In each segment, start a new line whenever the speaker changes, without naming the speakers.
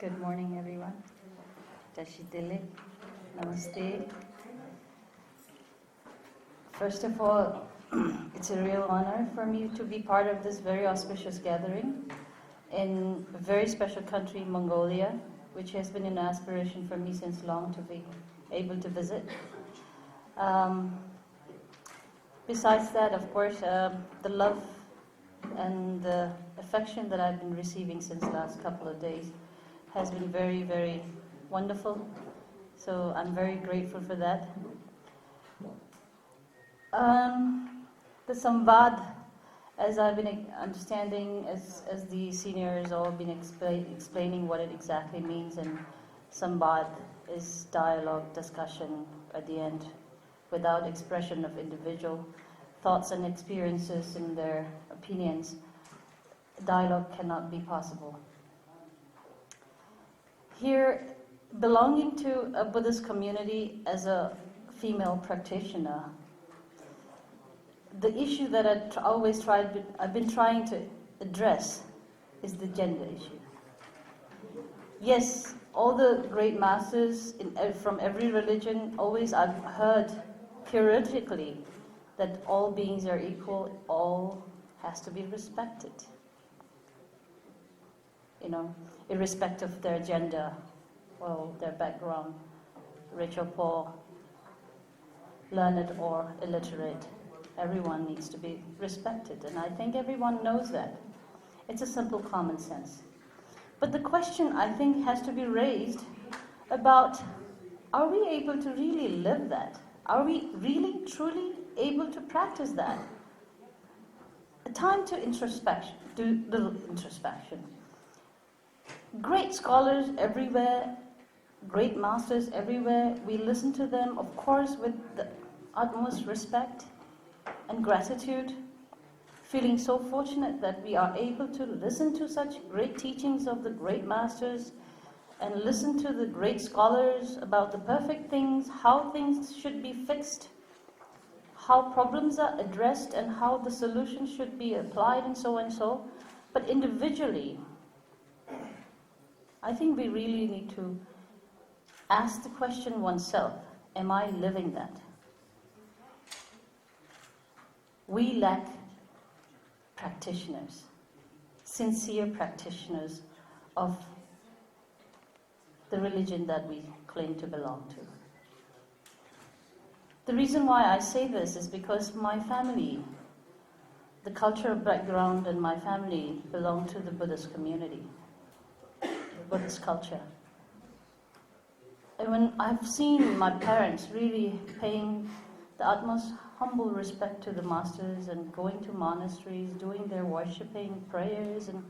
Good morning, everyone. Tashidile, namaste. First of all, it's a real honor for me to be part of this very auspicious gathering in a very special country, Mongolia, which has been an aspiration for me since long to be able to visit. Besides that, of course, the love and the affection that I've been receiving since the last couple of days has been very, very wonderful. So I'm very grateful for that. The Samvad, as I've been understanding, as the seniors all been explaining what it exactly means, and Samvad is dialogue, discussion at the end, without expression of individual thoughts and experiences and their opinions. Dialogue cannot be possible. Here, belonging to a Buddhist community as a female practitioner, the issue that I've been trying to address is the gender issue. Yes, all the great masters from every religion, always I've heard theoretically that all beings are equal, all has to be respected. Irrespective of their gender, or their background, rich or poor, learned or illiterate. Everyone needs to be respected, and I think everyone knows that. It's a simple common sense. But the question, I think, has to be raised about, are we able to really live that? Are we really, truly able to practice that? A time to introspection, do little introspection. Great scholars everywhere, great masters everywhere, we listen to them, of course, with the utmost respect and gratitude, feeling so fortunate that we are able to listen to such great teachings of the great masters and listen to the great scholars about the perfect things, how things should be fixed, how problems are addressed, and how the solutions should be applied, and so and so. But individually, I think we really need to ask the question oneself, am I living that? We lack practitioners, sincere practitioners of the religion that we claim to belong to. The reason why I say this is because my family, the cultural background in my family belong to the Buddhist community, Buddhist culture. And when I've seen my parents really paying the utmost humble respect to the masters and going to monasteries, doing their worshipping, prayers and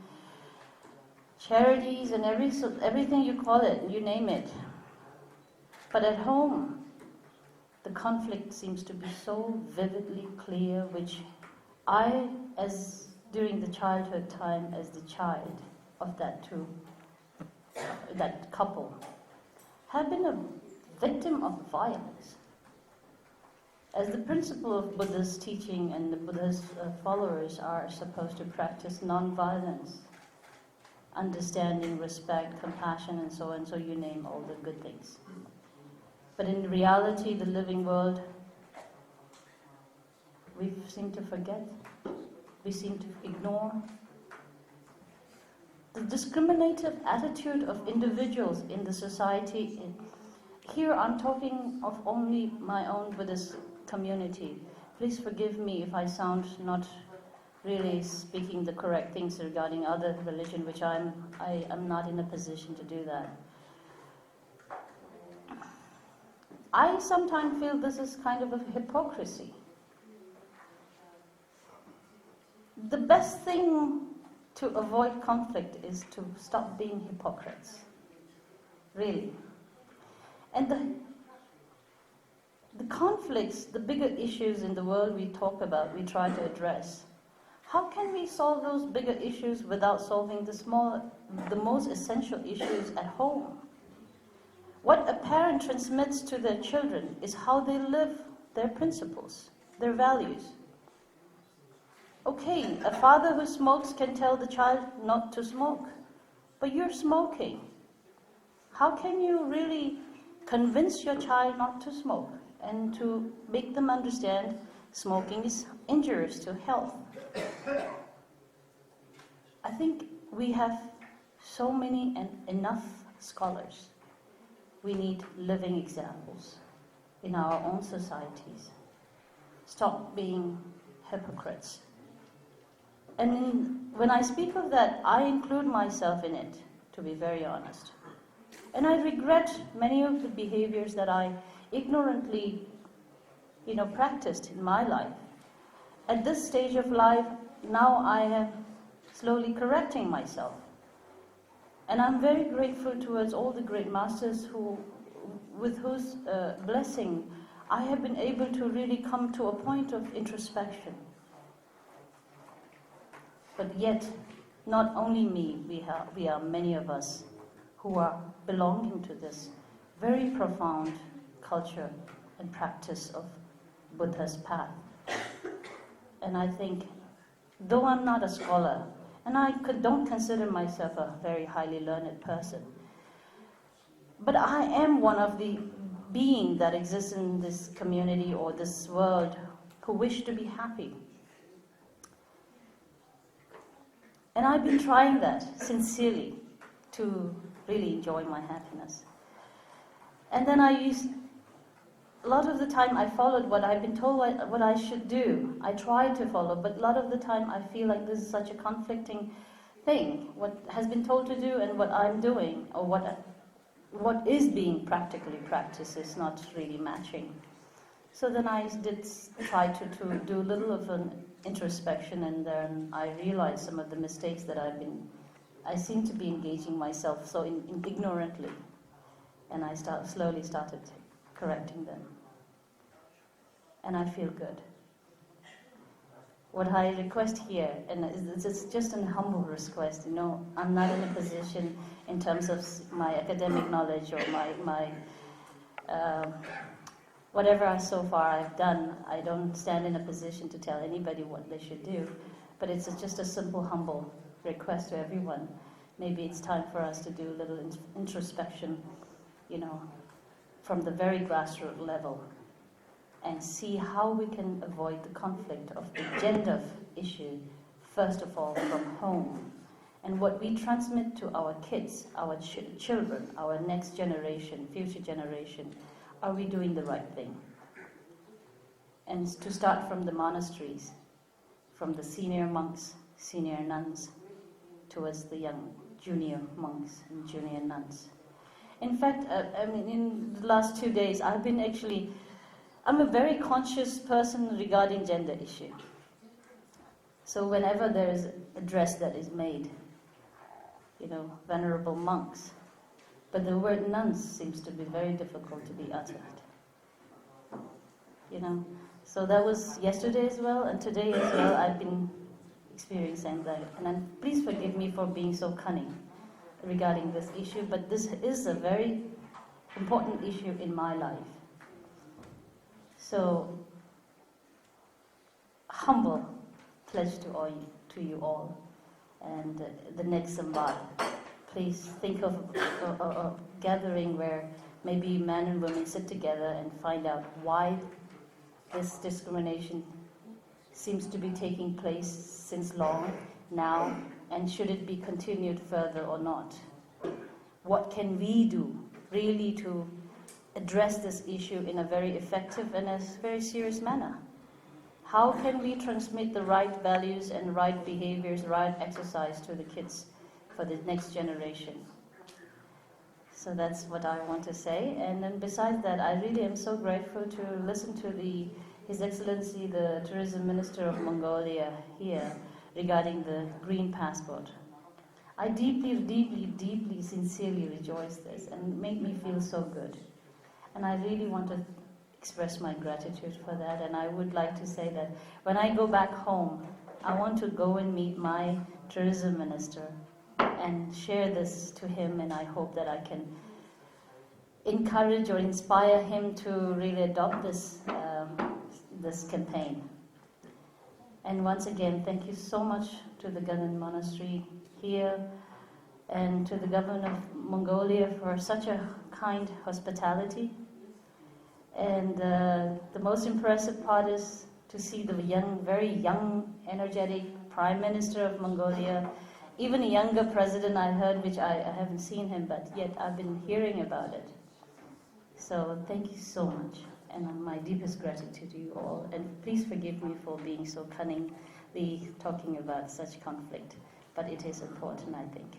charities and everything you call it, you name it. But at home, the conflict seems to be so vividly clear, which I, as during the childhood time, as the child of that couple, have been a victim of violence. As the principle of Buddhist teaching and the Buddhist followers are supposed to practice non-violence, understanding, respect, compassion, and so you name all the good things. But in reality, the living world, we seem to forget, we seem to ignore. The discriminative attitude of individuals in the society, here I'm talking of only my own Buddhist community. Please forgive me if I sound not really speaking the correct things regarding other religion, which I am not in a position to do that. I sometimes feel this is kind of a hypocrisy. The best thing to avoid conflict is to stop being hypocrites. Really. And the conflicts, the bigger issues in the world we talk about, we try to address. How can we solve those bigger issues without solving the most essential issues at home? What a parent transmits to their children is how they live their principles, their values. Okay, a father who smokes can tell the child not to smoke, but you're smoking. how can you really convince your child not to smoke and to make them understand smoking is injurious to health? I think we have so many and enough scholars. We need living examples in our own societies. Stop being hypocrites. And when I speak of that, I include myself in it, to be very honest. And I regret many of the behaviors that I ignorantly, practiced in my life. At this stage of life, now I am slowly correcting myself. And I'm very grateful towards all the great masters with whose blessing I have been able to really come to a point of introspection. But yet, not only me, we are many of us who are belonging to this very profound culture and practice of Buddha's path. And I think, though I'm not a scholar, and I don't consider myself a very highly learned person, but I am one of the beings that exists in this community or this world who wish to be happy. And I've been trying that sincerely to really enjoy my happiness. And then a lot of the time I followed what I've been told what I should do. I tried to follow, but a lot of the time I feel like this is such a conflicting thing. What has been told to do and what I'm doing, or what is being practically practiced, is not really matching. So then I did try to do a little of an introspection, and then I realized some of the mistakes that I seem to be engaging myself so ignorantly, and I slowly started correcting them. And I feel good. What I request here, and it's just a humble request, I'm not in a position in terms of my academic knowledge or my whatever so far I've done. I don't stand in a position to tell anybody what they should do, but it's just a simple, humble request to everyone. Maybe it's time for us to do a little introspection, from the very grassroots level, and see how we can avoid the conflict of the gender issue, first of all, from home. And what we transmit to our kids, our children, our next generation, future generation, are we doing the right thing? And to start from the monasteries, from the senior monks, senior nuns, towards the young junior monks and junior nuns. In fact, in the last 2 days, I'm a very conscious person regarding gender issue. So whenever there is a dress that is made, venerable monks, but the word nuns seems to be very difficult to be uttered. So that was yesterday as well, and today as well, I've been experiencing that. And please forgive me for being so cunning regarding this issue, but this is a very important issue in my life. So, humble pledge to you all. And the next Samvad, please think of a gathering where maybe men and women sit together and find out why this discrimination seems to be taking place since long now, and should it be continued further or not? What can we do really to address this issue in a very effective and a very serious manner? How can we transmit the right values and right behaviors, right exercise to the kids for the next generation? So that's what I want to say. And then besides that, I really am so grateful to listen to His Excellency, the Tourism Minister of Mongolia here, regarding the green passport. I deeply, deeply, deeply, sincerely rejoice this, and make me feel so good. And I really want to express my gratitude for that. And I would like to say that when I go back home, I want to go and meet my tourism minister and share this to him, and I hope that I can encourage or inspire him to really adopt this campaign. And once again, thank you so much to the Gunung Monastery here and to the government of Mongolia for such a kind hospitality. And the most impressive part is to see the very young, energetic Prime Minister of Mongolia, even a younger president I heard, which I haven't seen him, but yet I've been hearing about it. So thank you so much, and my deepest gratitude to you all. And please forgive me for being so cunningly talking about such conflict, but it is important, I think.